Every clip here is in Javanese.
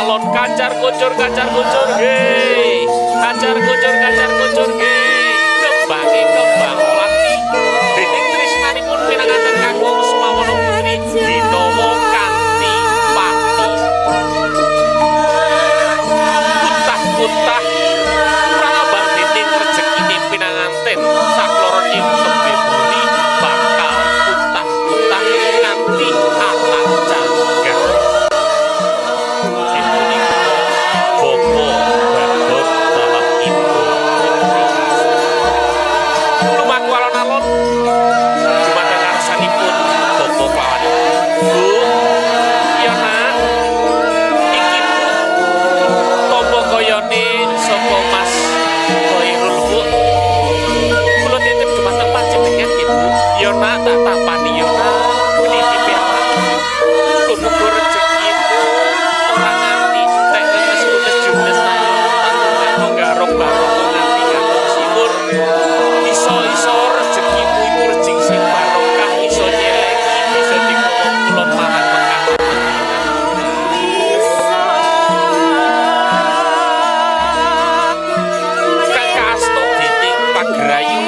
alon-alon kacar kucur nggih kacar kucur nggih kembangi kembang melati dening tresnanipun pinanganten kakung Semawana Putri ditawa kanthi pati kutah pralambang dening rejekine pinanganten sakloronipun tembe muli bakal kutah kanthi anak jagat tak tapani yo menitipi awak muga rezeki orang nganti tek lemes jumes ayo tak garok barok nganti kampung simur iso rezekimu iku rezeki sing barokah iso nyelengi iso dikowo kulon marang Mekah kang kasto dening pagrayu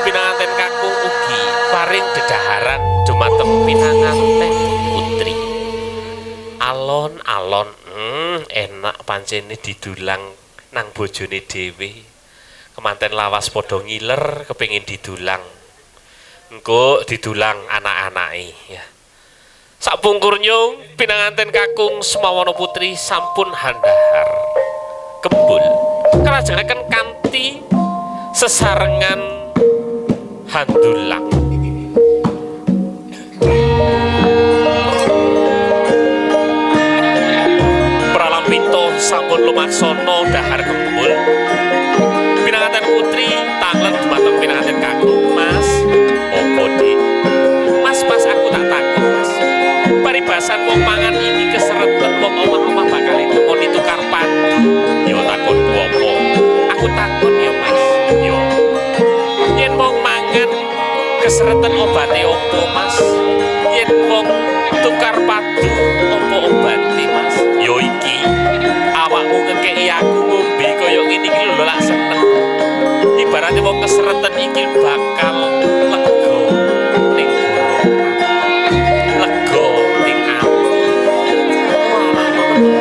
pinanganten kakung ugi paring dedaharan dumateng pinanganten putri alon-alon enak pancene didulang nang bojone dhewe kemanten lawas padha ngiler kepengin didulang engko didulang anak-anake ya sapungkur nyung pinanganten kakung Semawana Putri sampun handhahar kembul kalajengaken kanthi sesarengan handulang pralampito sampun lumaksana dahar kembul pinanganten putri tanglet dumateng pinanganten kakung mas opo dik mas aku tak takut mas paribasan wong mangan ini kesereten wong omah-omah bakal nemoni tukar padu yo takon opo aku takon yo mas yo yen wong mangan kesereten obate opo mas yen wong tukar padu opo obate mas yo iki awakmu ngekeki aku ngombe kaya ngene iki lho lak seneng ibaratnya wong kesereten iki bakal lega ning lega ning aku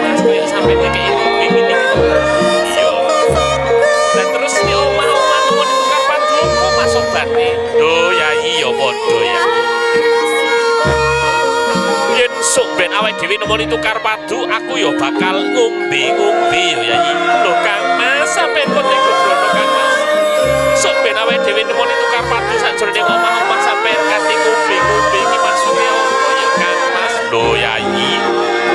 mas kaya sampe ngekeki ngombe ngene iki yo dan terus di omah-omah mau tukar padu opo mas obate lho yai yo padha ya yen sok ben awake dhewe nemoni tukar padu aku yo bakal ngombe yo yai lho Kang Mas sampeyan kok tegobrono Kang Mas sok ben awake dhewe nemoni tukar padu sakjroning omah-omah sampeyan kanthi ngombe iki maksude opo ya Kang Mas lho yai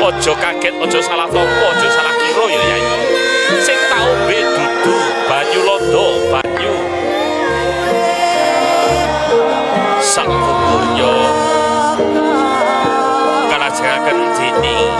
aja kaget aja salah tampa aja salah kira yo yai sing tak ombe dudu banyu londo banyu sakpungkurnya kalajengaken dening